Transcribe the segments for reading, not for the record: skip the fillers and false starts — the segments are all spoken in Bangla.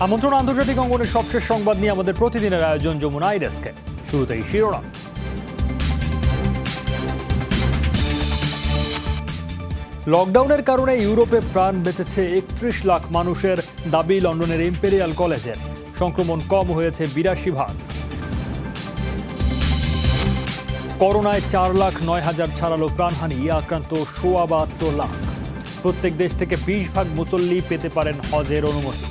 আমন্ত্রণ আন্তর্জাতিক অঙ্গনের সবশেষ সংবাদ নিয়ে আমাদের প্রতিদিনের আয়োজন যমুনা আইডেস্কে। শুরুতেই শিরোনাম। লকডাউনের কারণে ইউরোপে প্রাণ বেঁচেছে ৩১ লাখ মানুষের দাবি লন্ডনের ইম্পেরিয়াল কলেজের। সংক্রমণ কম হয়েছে ৮২%। করোনায় ৪,০৯,০০০ ছাড়ালো প্রাণহানি, আক্রান্ত ৭২ লাখ। প্রত্যেক দেশ থেকে ২০ ভাগ মুসল্লি পেতে পারেন হজের অনুমতি।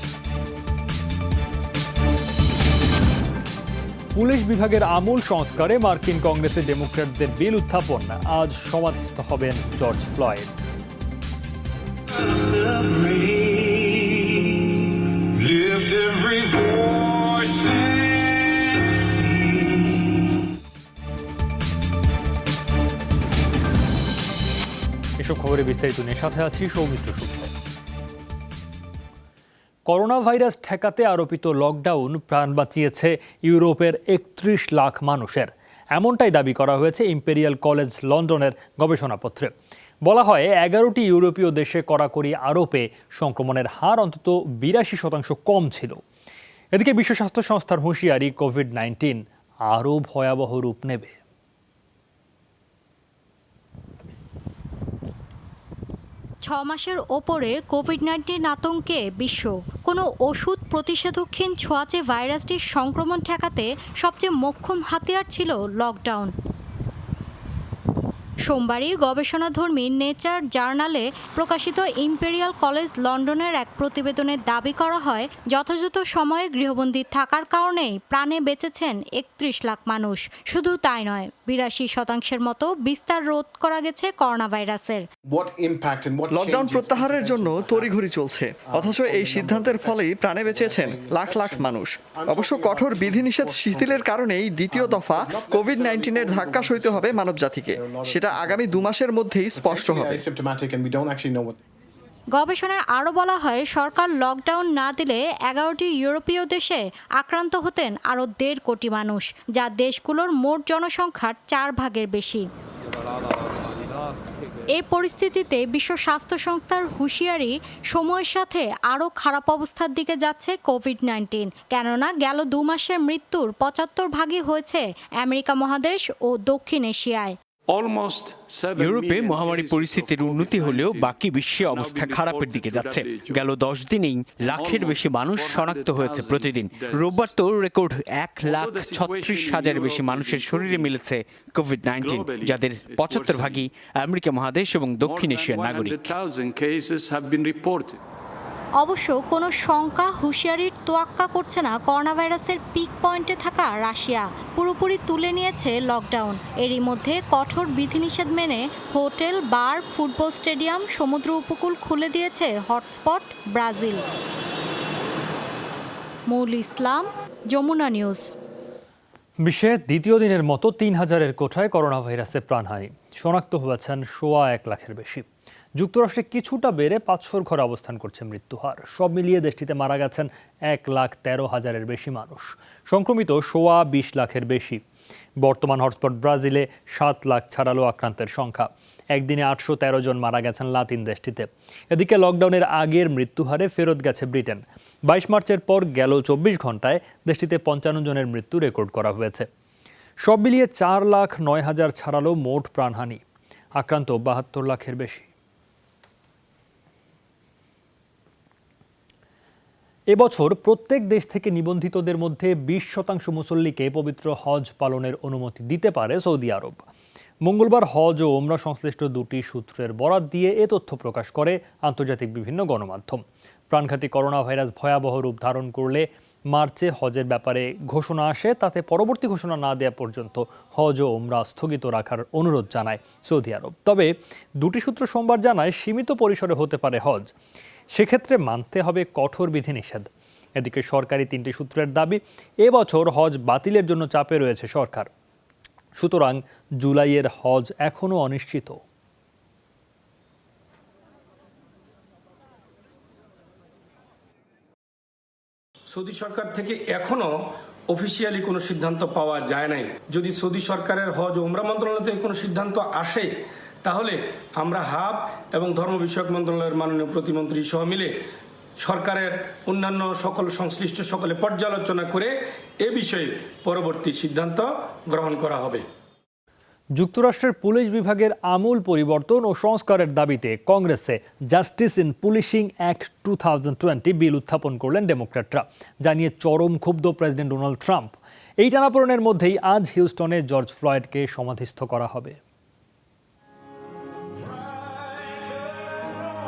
পুলিশ বিভাগের আমূল সংস্কারে মার্কিন কংগ্রেসে ডেমোক্র্যাটদের বিল উত্থাপন। আজ সমাধিস্থ হবেন জর্জ ফ্লয়েড। এসব খবরে বিস্তারিত নিয়ে সাথে আছি সৌমিত্র সূত্র। করোনা ভাইরাস ঠেকাতে আরোপিত লকডাউন প্রাণ বাঁচিয়েছে ইউরোপের ৩১ লাখ মানুষের, এমনটাই দাবি করা হয়েছে ইম্পেরিয়াল কলেজ লন্ডনের গবেষণাপত্রে। বলা হয় ১১টি ইউরোপীয় দেশে কড়াকড়ি আরোপে সংক্রমণের হার অন্তত ৮২% কম ছিল। এদিকে বিশ্ব স্বাস্থ্য সংস্থার হুঁশিয়ারি, কোভিড-১৯ আরও ভয়াবহ রূপ নেবে। ৬ মাসের ওপরে কোভিড-১৯ আতঙ্কে বিশ্ব। কোনো ওষুধ প্রতিষেধকহীন ছোঁয়াচে ভাইরাসটির সংক্রমণ ঠেকাতে সবচেয়ে মোক্ষম হাতিয়ার ছিল লকডাউন। সোমবারই গবেষণাধর্মী নেচার জার্নালে প্রকাশিত ইম্পেরিয়াল কলেজ লন্ডনের এক প্রতিবেদনে দাবি করা হয়, যথাযথ সময়ে গৃহবন্দী থাকার কারণেই প্রাণে বেঁচেছেন ৩১ লাখ মানুষ। শুধু তাই নয়, ৮২% মতো বিস্তার রোধ করা গেছে করোনা ভাইরাসের। লকডাউন প্রত্যাহারের জন্য তড়িঘড়ি চলছে, অথচ এই সিদ্ধান্তের ফলেই প্রাণে বেঁচেছেন লাখ লাখ মানুষ। অবশ্য কঠোর বিধিনিষেধ শিথিলের কারণেই দ্বিতীয় দফা কোভিড-১৯ ধাক্কা সইতে হবে মানবজাতিকে। সেটা আগামী ২ মাসের মধ্যেই স্পষ্ট হবে। গবেষণায় আরও বলা হয়, সরকার লকডাউন না দিলে ১১টি ইউরোপীয় দেশে আক্রান্ত হতেন আরও ১.৫ কোটি মানুষ, যা দেশগুলোর মোট জনসংখ্যার ৪ ভাগের বেশি। এই পরিস্থিতিতে বিশ্ব স্বাস্থ্য সংস্থার হুঁশিয়ারি, সময়ের সাথে আরও খারাপ অবস্থার দিকে যাচ্ছে কোভিড-১৯। কেননা গেল ২ মাসের মৃত্যুর ৭৫ ভাগই হয়েছে আমেরিকা মহাদেশ ও দক্ষিণ এশিয়ায়। ইউরোপে মহামারী পরিস্থিতির উন্নতি হলেও বাকি বিশ্বে অবস্থা খারাপের দিকে যাচ্ছে। গেল ১০ দিনেই লাখের বেশি মানুষ শনাক্ত হয়েছে প্রতিদিন। রোববার তো রেকর্ড ১,৩৬,০০০ বেশি মানুষের শরীরে মিলেছে কোভিড-১৯, যাদের ৭৫ ভাগই আমেরিকা মহাদেশ এবং দক্ষিণ এশিয়ার নাগরিক। অবশ্য কোনো শঙ্কা, হুঁশিয়ারির তোয়াক্কা করছে না করোনা ভাইরাসের পিক পয়েন্টে থাকা রাশিয়া। পুরোপুরি তুলে নিয়েছে লকডাউন। এরই মধ্যে কঠোর বিধিনিষেধ মেনে হোটেল, বার, ফুটবল স্টেডিয়াম, সমুদ্র উপকূল খুলে দিয়েছে হটস্পট ব্রাজিল। মৌল ইসলাম, যমুনা নিউজ। বিশ্বে দ্বিতীয় দিনের মতো ৩,০০০-এর কোঠায় করোনা ভাইরাসে প্রাণহানি। শনাক্ত হয়েছেন ১.১ লাখের বেশি। যুক্তরাষ্ট্রে কিছুটা বেড়ে ৫০০ ঘরে অবস্থান করছে মৃত্যুহার। সব মিলিয়ে দেশটিতে মারা গেছেন ১,১৩,০০০-এর বেশি মানুষ। সংক্রমিত ২০ লাখের বেশি। বর্তমান হটস্পট ব্রাজিলে ৭ লাখ ছাড়ালো আক্রান্তের সংখ্যা। একদিনে ৮১৩ জন মারা গেছেন লাতিন দেশটিতে। এদিকে লকডাউনের আগের মৃত্যুহারে ফেরত গেছে ব্রিটেন। ২২ মার্চের পর গেল ২৪ ঘন্টায় দেশটিতে ৫৫ জনের মৃত্যু রেকর্ড করা হয়েছে। সব মিলিয়ে ৪,০৯,০০০ ছাড়ালো মোট প্রাণহানি। আক্রান্ত ৭২ লাখের বেশি। এবছর প্রত্যেক দেশ থেকে নিবন্ধিতদের মধ্যে ২০% মুসল্লিকে পবিত্র হজ পালনের অনুমতি দিতে পারে সৌদি আরব। মঙ্গলবার হজ ও ওমরা সংশ্লিষ্ট দুটি সূত্রের বরাত দিয়ে এ তথ্য প্রকাশ করে আন্তর্জাতিক বিভিন্ন গণমাধ্যম। প্রাণঘাতী করোনা ভাইরাস ভয়াবহ রূপ ধারণ করলে মার্চে হজের ব্যাপারে ঘোষণা আসে, তাতে পরবর্তী ঘোষণা না দেওয়া পর্যন্ত হজ ও ওমরা স্থগিত রাখার অনুরোধ জানায় সৌদি আরব। তবে দুটি সূত্র সোমবার জানায় সীমিত পরিসরে হতে পারে হজ। সেক্ষেত্রে মানতে হবে কঠোর বিধিনিষেধ। এদিকে সরকারি ৩টি সূত্রের দাবি, এবছর হজ বাতিলের জন্য চাপে রয়েছে সরকার। সুতরাং জুলাইয়ের হজ এখনও অনিশ্চিত। সৌদি সরকার থেকে এখনো অফিসিয়ালি কোনো সিদ্ধান্ত পাওয়া যায় নাই। যদি সৌদি সরকারের হজ ও উমরা মন্ত্রণালয় থেকে কোনো সিদ্ধান্ত আসে, তাহলে আমরা হাব এবং ধর্ম বিষয়ক মন্ত্রণালয়ের মাননীয় প্রতিমন্ত্রী সহ মিলে সরকারের অন্যান্য সকল সংশ্লিষ্ট সকলে পর্যালোচনা করে এ বিষয়ে পরবর্তী সিদ্ধান্ত গ্রহণ করা হবে। যুক্তরাষ্ট্রের পুলিশ বিভাগের আমূল পরিবর্তন ও সংস্কারের দাবিতে কংগ্রেসে জাস্টিস ইন পুলিশিং অ্যাক্ট 2020 বিল উত্থাপন করলেন ডেমোক্র্যাটরা, জানিয়ে চরম ক্ষুব্ধ প্রেসিডেন্ট ডোনাল্ড ট্রাম্প। এই টানাপোড়েনের মধ্যেই আজ হিউস্টনে জর্জ ফ্লয়েডকে সমাধিস্থ করা হবে।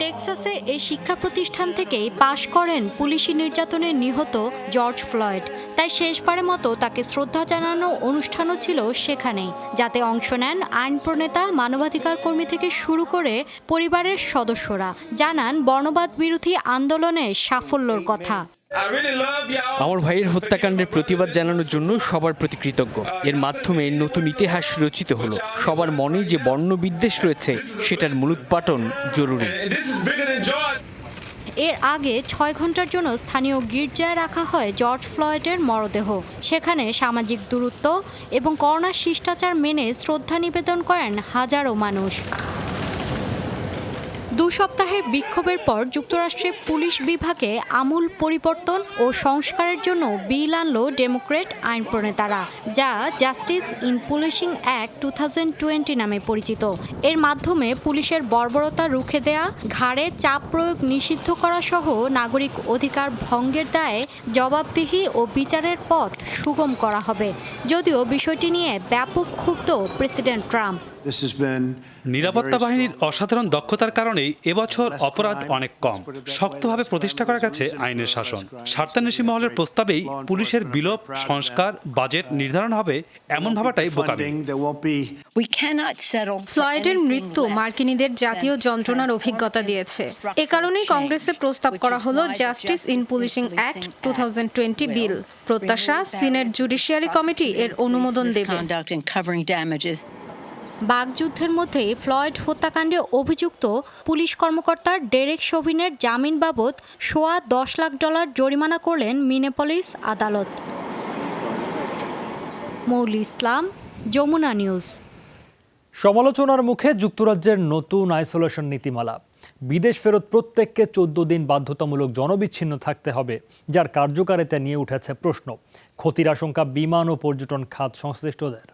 টেক্সাসে এই শিক্ষা প্রতিষ্ঠান থেকেই পাশ করেন পুলিশি নির্যাতনে নিহত জর্জ ফ্লয়েড। তাই শেষবারের মতো তাকে শ্রদ্ধা জানানো অনুষ্ঠানও ছিল সেখানেই, যাতে অংশ নেন আইন প্রণেতা, মানবাধিকার কর্মী থেকে শুরু করে পরিবারের সদস্যরা। জানান বর্ণবাদ বিরোধী আন্দোলনের সাফল্যর কথা। আমার ভাইয়ের হত্যাকাণ্ডের প্রতিবাদ জানানোর জন্য সবার প্রতি কৃতজ্ঞ। এর মাধ্যমে নতুন ইতিহাস রচিত হলো। সবার মনে যে বর্ণবিদ্বেষ রয়েছে সেটার মূলোৎপাটন জরুরি। এর আগে 6 ঘন্টার জন্য স্থানীয় গির্জায় রাখা হয় জর্জ ফ্লয়েডের মরদেহ। সেখানে সামাজিক দূরত্ব এবং করোনা শিষ্টাচার মেনে শ্রদ্ধা নিবেদন করেন হাজারো মানুষ। 2 সপ্তাহের বিক্ষোভের পর যুক্তরাষ্ট্রের পুলিশ বিভাগে আমূল পরিবর্তন ও সংস্কারের জন্য বিল আনল ডেমোক্র্যাট আইন প্রণেতারা, যা জাস্টিস ইন পুলিশিং অ্যাক্ট 2020 নামে পরিচিত। এর মাধ্যমে পুলিশের বর্বরতা রুখে দেয়া, ঘাড়ে চাপ প্রয়োগ নিষিদ্ধ করা সহ নাগরিক অধিকার ভঙ্গের দায়ে জবাবদিহি ও বিচারের পথ সুগম করা হবে। যদিও বিষয়টি নিয়ে ব্যাপক ক্ষুব্ধ প্রেসিডেন্ট ট্রাম্প। নিরাপত্তা বাহিনীর অসাধারণ দক্ষতার কারণেই এবছর অপরাধ অনেক কম। শক্তভাবে প্রতিষ্ঠা করা গেছে আইনের শাসন। স্বার্থান্বেষী মহলের প্রস্তাবেই পুলিশের বিলোপ, সংস্কার, বাজেট নির্ধারণ হবে এমন ভাবাটাই বোকামি। ফ্লয়েডের মৃত্যু মার্কিনীদের জাতীয় যন্ত্রণার অভিজ্ঞতা দিয়েছে। এ কারণেই কংগ্রেসে প্রস্তাব করা হলো জাস্টিস ইন পুলিশিং অ্যাক্ট 2020 বিল। প্রত্যাশা, সিনেট জুডিশিয়ারি কমিটি এর অনুমোদন দেবে। বাকযুদ্ধের মধ্যেই ফ্লয়েড হত্যাকাণ্ডে অভিযুক্ত পুলিশ কর্মকর্তা ডেরেক শোভিনের জামিন বাবদ সোয়া $10 লাখ জরিমানা করলেন মিনেপলিস আদালত। মৌলি ইসলাম, যমুনা নিউজ। সমালোচনার মুখে যুক্তরাজ্যের নতুন আইসোলেশন নীতিমালা। বিদেশ ফেরত প্রত্যেককে 14 দিন বাধ্যতামূলক জনবিচ্ছিন্ন থাকতে হবে, যার কার্যকারিতা নিয়ে উঠেছে প্রশ্ন। ক্ষতির আশঙ্কা বিমান ও পর্যটন খাত সংশ্লিষ্টদের।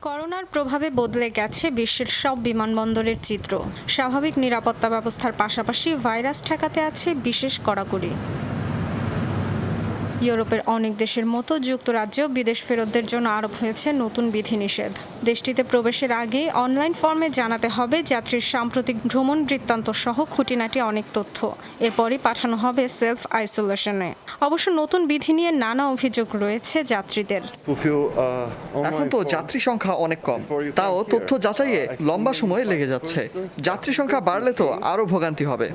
করোনার প্রভাবে বদলে গেছে বিশ্বের সব বিমানবন্দরের চিত্র। স্বাভাবিক নিরাপত্তা ব্যবস্থার পাশাপাশি ভাইরাস ঠেকাতে আছে বিশেষ কড়াকড়ি। ইউরোপের অনেক দেশের মতো যুক্তরাজ্যেও বিদেশ ফেরতদের জন্য আরোপ হয়েছে নতুন বিধিনিষেধ। দেশটিতে প্রবেশের আগে অনলাইন ফর্মে জানাতে হবে যাত্রীর সাম্প্রতিক ভ্রমণ বৃত্তান্ত সহ খুঁটিনাটি অনেক তথ্য। এরপরই পাঠানো হবে সেলফ আইসোলেশনে। অবশ্য নতুন বিধি নিয়ে নানা অভিযোগ রয়েছে যাত্রীদের। এখন তো যাত্রী সংখ্যা অনেক কম, তাও তথ্য যাচাইয়ে লম্বা সময় লেগে যাচ্ছে। যাত্রী সংখ্যা বাড়লে তো আরো ভোগান্তি হবে।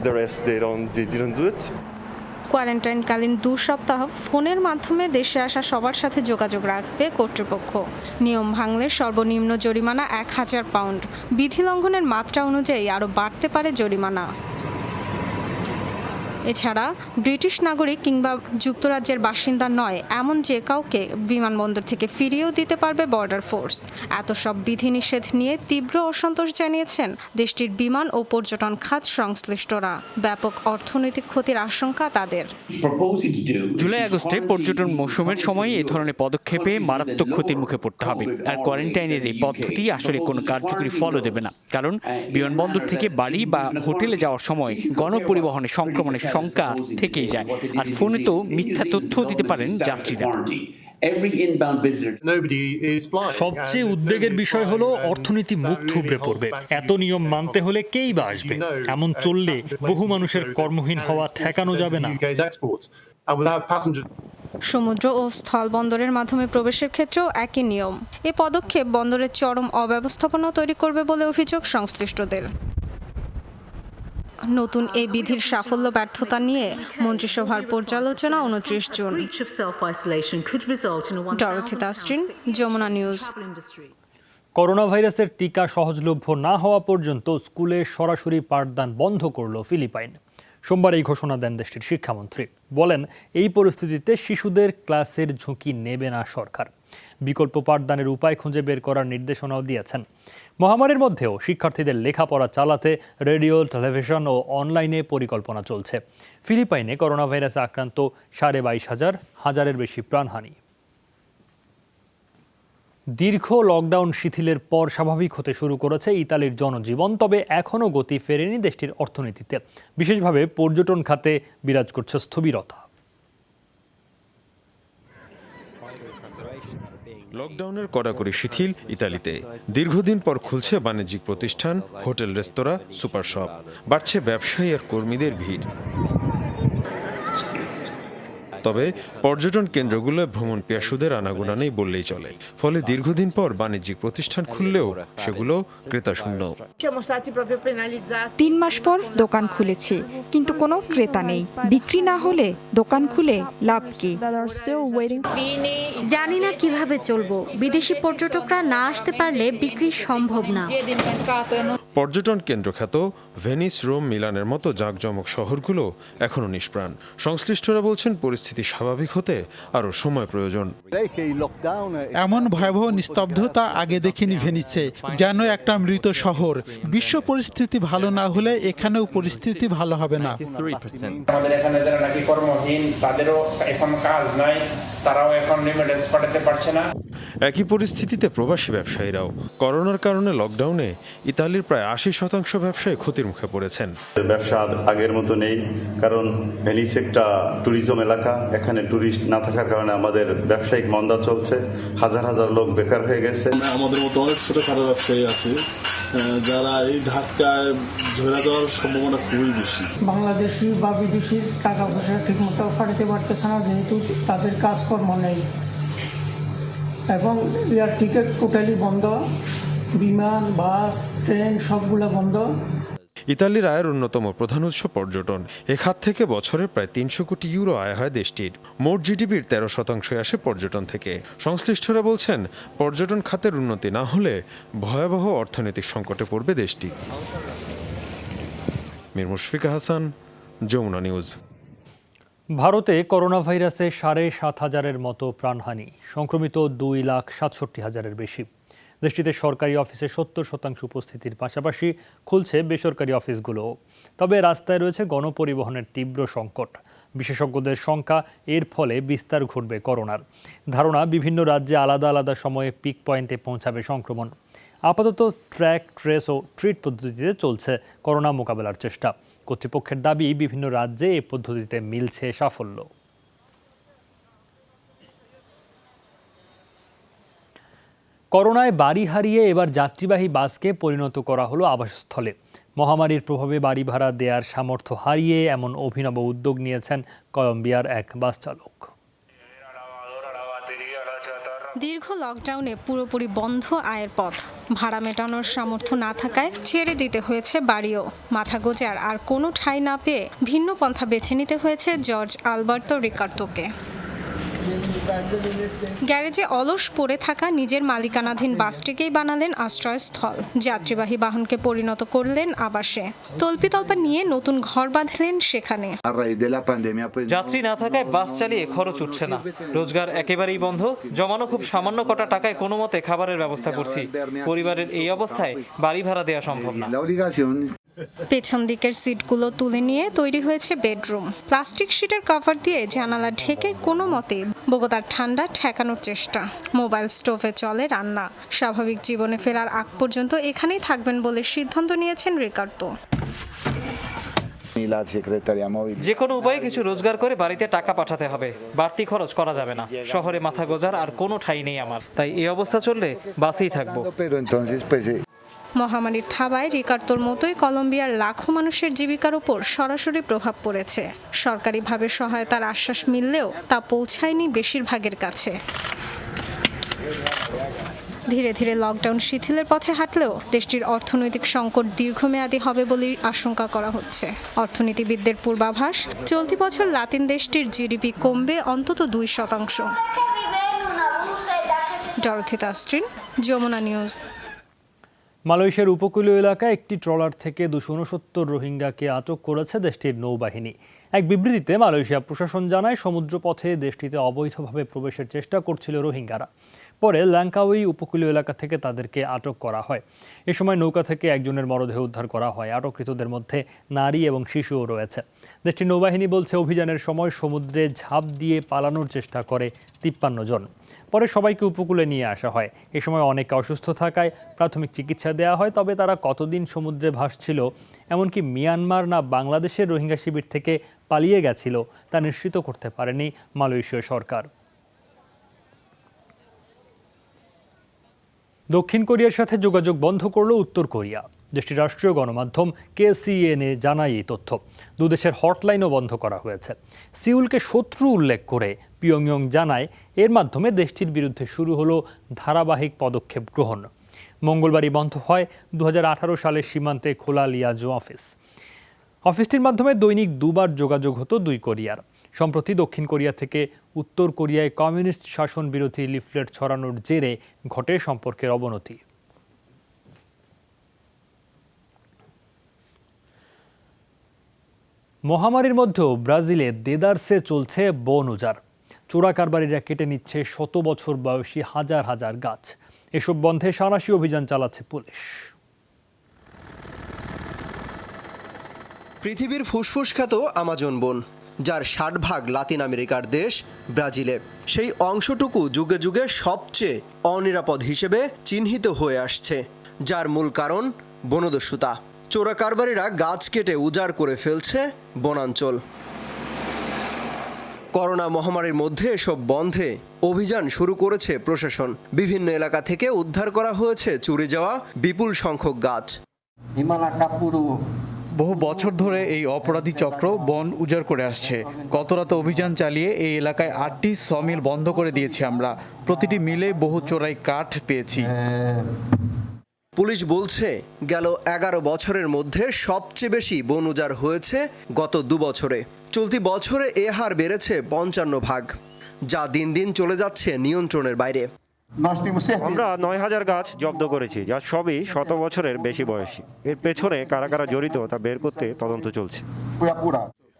কোয়ারেন্টাইনকালীন 2 সপ্তাহ ফোনের মাধ্যমে দেশে আসা সবার সাথে যোগাযোগ রাখবে কর্তৃপক্ষ। নিয়ম ভাঙলে সর্বনিম্ন জরিমানা 1000 পাউন্ড। বিধি লঙ্ঘনের মাত্রা অনুযায়ী আরও বাড়তে পারে জরিমানা। এছাড়া ব্রিটিশ নাগরিক কিংবা যুক্তরাজ্যের বাসিন্দা নয় এমন যে কাউকে বিমানবন্দর থেকে ফিরিয়েও দিতে পারবে বর্ডার ফোর্স। এত সব বিধিনিষেধ নিয়ে তীব্র অসন্তোষ জানিয়েছেন দেশটির বিমান ও পর্যটন খাত সংশ্লিষ্টরা। ব্যাপক অর্থনৈতিক ক্ষতির আশঙ্কা তাদের। জুলাই আগস্টে পর্যটন মৌসুমের সময় এ ধরনের পদক্ষেপে মারাত্মক ক্ষতির মুখে পড়তে হবে। আর কোয়ারেন্টাইনের এই পদ্ধতি আসলে কোনো কার্যকরী ফলও দেবে না, কারণ বিমানবন্দর থেকে বাড়ি বা হোটেলে যাওয়ার সময় গণপরিবহনে সংক্রমণের শঙ্কা থেকেই যায়। আর ফোনে তো মিথ্যা তথ্য দিতে পারেন যাত্রীরা। সবচেয়ে উদ্বেগের বিষয় হলো অর্থনীতি মুখ থুবড়ে পড়বে। এত নিয়ম মানতে হলে কেই বা আসবে? এমন চললে বহু মানুষের কর্মহীন হওয়া ঠেকানো যাবে না। সমুদ্র ও স্থল বন্দরের মাধ্যমে প্রবেশের ক্ষেত্রেও একই নিয়ম। এ পদক্ষেপ বন্দরের চরম অব্যবস্থাপনা তৈরি করবে বলে অভিযোগ সংশ্লিষ্টদের। নতুন এই বিধির সাফল্য ব্যর্থতা নিয়ে মন্ত্রিসভার পর্যালোচনা 29 জুন। Dorothy Tasrin, Jamuna news. Corona ভাইরাসের টিকা সহজলভ্য না হওয়া পর্যন্ত স্কুলে সরাসরি পাঠদান বন্ধ করল ফিলিপাইন। সোমবার এই ঘোষণা দেন দেশটির শিক্ষামন্ত্রী। বলেন, এই পরিস্থিতিতে শিশুদের ক্লাসের ঝুঁকি নেবে না সরকার। বিকল্প পাঠদানের উপায় খুঁজে বের করার নির্দেশনাও দিয়েছেন। মহামারীর মধ্যেও শিক্ষার্থীদের লেখাপড়া চালাতে রেডিও, টেলিভিশন ও অনলাইনে পরিকল্পনা চলছে। ফিলিপাইনে করোনা ভাইরাসে আক্রান্ত 22,500-হাজারের বেশি প্রাণহানি। দীর্ঘ লকডাউন শিথিলের পর স্বাভাবিক হতে শুরু করেছে ইতালির জনজীবন, তবে এখনও গতি ফেরেনি দেশটির অর্থনীতিতে। বিশেষভাবে পর্যটন খাতে বিরাজ করছে স্থবিরতা। লকডাউনের কড়াকড়ি শিথিল ইতালিতে। দীর্ঘদিন পর খুলছে বাণিজ্যিক প্রতিষ্ঠান, হোটেল, রেস্তোরাঁ, সুপার শপ। বাড়ছে ব্যবসায়ী আর কর্মীদের ভিড়। তবে পর্যটন কেন্দ্রগুলোয় ভ্রমণ পিয়াসুদের আনাগোনা নেই বললেই চলে। ফলে দীর্ঘদিন পর বাণিজ্যিক প্রতিষ্ঠান খুললেও সেগুলো ক্রেতাশূন্য। 3 মাস পর দোকান খুলেছি, কিন্তু কোনো ক্রেতা নেই। বিক্রি না হলে দোকান খুলে লাভ কি? জানি না কিভাবে চলবো। বিদেশি পর্যটকরা না আসতে পারলে বিক্রি সম্ভব না। পর্যটন কেন্দ্র খ্যাত ভেনিস, রোম, মিলানের মতো জাঁকজমক শহরগুলো এখনো নিষ্প্রাণ। সংশ্লিষ্টরা বলছেন, পরিস্থিতি স্বাভাবিক হতে আরও সময় প্রয়োজন। এমন ভয়াবহ নিস্তব্ধতা আগে দেখিনি ভেনিসে, যেন একটা মৃত শহর। বিশ্ব পরিস্থিতি ভালো না হলে এখানেও পরিস্থিতি ভালো হবে না। আমাদের এখানে যারা নাকি কর্মহীন, তাদেরও এখন কাজ নাই, তারাও এখন রেমিটেন্স পাঠাতে পারছে না। একই পরিস্থিতিতে প্রবাসী ব্যবসায়ীরাও। করোনার কারণে লকডাউনে ইতালির প্রায় 80% ব্যবসায়ী ক্ষতির মুখে পড়েছেন। ব্যবসা আগের মতো নেই, কারণ ভেনিস একটা ট্যুরিজম এলাকা। এখানে ট্যুরিস্ট না থাকার কারণে আমাদের ব্যবসায়িক মন্দা চলছে। হাজার হাজার লোক বেকার হয়ে গেছে। আমাদের মতো অনেক ছোটখাটো ব্যবসায়ী আছে যারা এই ধাক্কায় ধরে যাওয়ার সম্ভাবনা খুবই বেশি। বাংলাদেশি বা বিদেশি টাকা পয়সা ঠিক মতো পাঠাতে পারতেছে না, যেহেতু তাদের কাজকর্ম নেই এবং এয়ার টিকিট টোটালি বন্ধ, বিমান, বাস, ট্রেন সবগুলো বন্ধ। ইতালির আয়ের অন্যতম প্রধান উৎস পর্যটন। এ খাত থেকে বছরে প্রায় 300 কোটি ইউরো আয় হয় দেশটির। মোট জিডিপির 13% আসে পর্যটন থেকে। সংশ্লিষ্টরা বলছেন, পর্যটন খাতের উন্নতি না হলে ভয়াবহ অর্থনৈতিক সংকটে পড়বে দেশটি। মীর মুশফিকা হাসান, যমুনা নিউজ। ভারতে করোনা ভাইরাসে 7,500-এর মতো প্রাণহানি, সংক্রমিত 2,67,000-এর বেশি। দেশটিতে সরকারি অফিসে 70% উপস্থিতির পাশাপাশি খুলছে বেসরকারি অফিসগুলোও। তবে রাস্তায় রয়েছে গণপরিবহনের তীব্র সংকট। বিশেষজ্ঞদের শঙ্কা, এর ফলে বিস্তার ঘটবে করোনার। ধারণা, বিভিন্ন রাজ্যে আলাদা আলাদা সময়ে পিক পয়েন্টে পৌঁছাবে সংক্রমণ। আপাতত ট্র্যাক, ট্রেস ও ট্রিট পদ্ধতিতে চলছে করোনা মোকাবেলার চেষ্টা। কর্তৃপক্ষের দাবি, বিভিন্ন রাজ্যে এই পদ্ধতিতে মিলছে সাফল্য। করোনায় বাড়ি হারিয়ে এবার যাত্রীবাহী বাসকে পরিণত করা হলো আবাসস্থলে। মহামারীর প্রভাবে বাড়ি ভাড়া দেওয়ার সামর্থ্য হারিয়ে এমন অভিনব উদ্যোগ নিয়েছেন কলম্বিয়ার এক বাস চালক। দীর্ঘ লকডাউনে পুরোপুরি বন্ধ আয়ের পথ। ভাড়া মেটানোর সামর্থ্য না থাকায় ছেড়ে দিতে হয়েছে বাড়িও। মাথা গোজার আর কোনো ঠাঁই না পেয়ে ভিন্ন পন্থা বেছে নিতে হয়েছে জর্জ আলবার্তো রিকার্ডোকে। গ্যারেজে অলস পড়ে থাকা নিজের মালিকানাধীন বাসটিকেই বানালেন আশ্রয়স্থল। যাত্রীবাহী বাহনকে পরিণত করলেন আবাসে। তল্পিতল্পা নিয়ে নতুন ঘর বাঁধলেন সেখানে। যাত্রী না থাকায় বাস চালিয়ে খরচ উঠছে না, রোজগার একেবারেই বন্ধ। জমানো খুব সামান্য কটা টাকায় কোনো মতে খাবারের ব্যবস্থা করছি। পরিবারের এই অবস্থায় বাড়ি ভাড়া দেওয়া সম্ভব না। পেছন দিকের সিটগুলো তুলে নিয়ে তৈরি হয়েছে বেডরুম। প্লাস্টিক শিটের কভার দিয়ে জানালা ঢেকে কোনো মতে বোগোতার ঠান্ডা ঠেকানোর চেষ্টা। মোবাইল স্টোভে চলে রান্না। স্বাভাবিক জীবনে ফেরার আগ পর্যন্ত এখানেই থাকবেন বলে সিদ্ধান্ত নিয়েছেন রিকার্ডো। যে কোনো উপায়ে কিছু রোজগার করে বাড়িতে টাকা পাঠাতে হবে, বাড়তি খরচ করা যাবে না। শহরে মাথা গোজার আর কোনো ঠাঁই নেই আমার, তাই এই অবস্থা চললে বাসেই থাকবো। মহামারীর থাবায় রিকার্ডোর মতোই কলম্বিয়ার লাখো মানুষের জীবিকার উপর সরাসরি প্রভাব পড়েছে। সরকারিভাবে সহায়তার আশ্বাস মিললেও তা পৌঁছায়নি বেশিরভাগের কাছে। ধীরে ধীরে লকডাউন শিথিলের পথে হাঁটলেও দেশটির অর্থনৈতিক সংকট দীর্ঘমেয়াদী হবে বলে আশঙ্কা করা হচ্ছে। অর্থনীতিবিদদের পূর্বাভাস, চলতি বছর লাতিন দেশটির জিডিপি কমবে অন্তত 2%। Dorothy Tasrin, Jamuna news. মালয়েশিয়ার উপকূলীয় এলাকায় একটি ট্রলার থেকে 269 রোহিঙ্গাকে আটক করেছে দেশটির নৌবাহিনী। এক বিবৃতিতে মালয়েশিয়া প্রশাসন জানায়, সমুদ্রপথে দেশটিতে অবৈধভাবে প্রবেশের চেষ্টা করছিল রোহিঙ্গারা। পরে ল্যাঙ্কাউই উপকূলীয় এলাকা থেকে তাদেরকে আটক করা হয়। এ সময় নৌকা থেকে একজনের মরদেহ উদ্ধার করা হয়। আটককৃতদের মধ্যে নারী এবং শিশুও রয়েছে। দেশটির নৌবাহিনী বলছে, অভিযানের সময় সমুদ্রে ঝাঁপ দিয়ে পালানোর চেষ্টা করে 53 জন। পরে সবাইকে উপকূলে নিয়ে আসা হয়। এ সময় অনেকে অসুস্থ থাকায় প্রাথমিক চিকিৎসা দেওয়া হয়। তবে তারা কতদিন সমুদ্রে ভাসছিল, এমনকি মিয়ানমার না বাংলাদেশের রোহিঙ্গা শিবির থেকে পালিয়ে গেছিল, তা নিশ্চিত করতে পারেনি মালয়েশীয় সরকার। দক্ষিণ কোরিয়ার সাথে যোগাযোগ বন্ধ করল উত্তর কোরিয়া। দেশটির রাষ্ট্রীয় গণমাধ্যম KCNA জানায় এই তথ্য। দুদেশের হটলাইনও বন্ধ করা হয়েছে। সিউলকে শত্রু উল্লেখ করে পিয়ংইয়ং জানায়, এর মাধ্যমে দেশটির বিরুদ্ধে শুরু হলো ধারাবাহিক পদক্ষেপ গ্রহণ। মঙ্গলবারই বন্ধ হয় 2018 সালের সীমান্তে খোলা লিয়াজো অফিস। অফিসটির মাধ্যমে দৈনিক 2 বার যোগাযোগ হতো দুই কোরিয়ার। সম্প্রতি দক্ষিণ কোরিয়া থেকে উত্তর কোরিয়ায় কমিউনিস্ট শাসন বিরোধী লিফলেট ছড়ানোর জেরে ঘটে সম্পর্কের অবনতি। মহামারীর মধ্যেও ব্রাজিলে দেদারসে চলছে বন উজাড়। চোরা কারবারিরা কেটে নিচ্ছে 100 বছর বয়সী হাজার হাজার গাছ। এসব বন্ধে সাঁড়াশি অভিযান চালাচ্ছে পুলিশ। পৃথিবীর ফুসফুস খ্যাত আমাজন বন, যার 60% লাতিন আমেরিকার দেশ ব্রাজিলে, সেই অংশটুকু যুগে যুগে সবচেয়ে অনিরাপদ হিসেবে চিহ্নিত হয়ে আসছে, যার মূল কারণ বনদস্যুতা। চোরা কারবারিরা গাছ কেটে উজাড় করে ফেলছে বনাঞ্চল। করোনা মহামারীর মধ্যে এসব বন্ধে অভিযান শুরু করেছে প্রশাসন। বিভিন্ন এলাকা থেকে উদ্ধার করা হয়েছে চুরি যাওয়া বিপুল সংখ্যক গাছ। বহু বছর ধরে এই অপরাধী চক্র বন উজাড় করে আসছে। গত রাতে অভিযান চালিয়ে এই এলাকায় 8টি সমিল বন্ধ করে দিয়েছি আমরা। প্রতিটি মিলে বহু চোরাই কাঠ পেয়েছি। পুলিশ বলছে, গেল 11 বছরের মধ্যে সবচেয়ে বেশি বন উজাড় হয়েছে গত 2 বছরে। চলতি বছরে এ হার বেড়েছে 55%, যা দিন দিন চলে যাচ্ছে নিয়ন্ত্রণের বাইরে। আমরা 9000 গাছ জব্দ করেছি, যা সবই 100 বছরের বেশি বয়সী। এর পেছনে কারা কারা জড়িত তা বের করতে তদন্ত চলছে।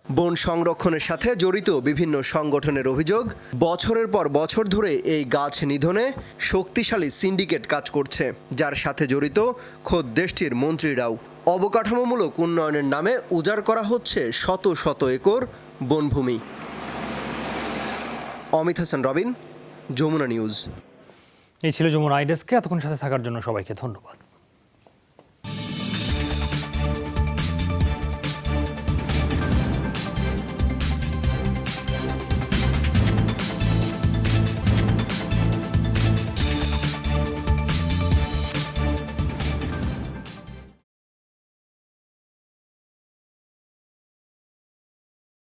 বন সংরক্ষণের সাথে জড়িত বিভিন্ন সংগঠনের অভিযোগ, বছরের পর বছর ধরে এই গাছ নিধনে শক্তিশালী সিন্ডিকেট কাজ করছে, যার সাথে জড়িত খোদ দেশটির মন্ত্রীরাও। অবকাঠামোমূলক উন্নয়নের নামে উজাড় করা হচ্ছে শত শত একর বনভূমি। অমিত হাসান রবিন, যমুনা নিউজ। এই ছিল যমুনা আইডেস্কে। এতক্ষণ সাথে থাকার জন্য সবাইকে ধন্যবাদ।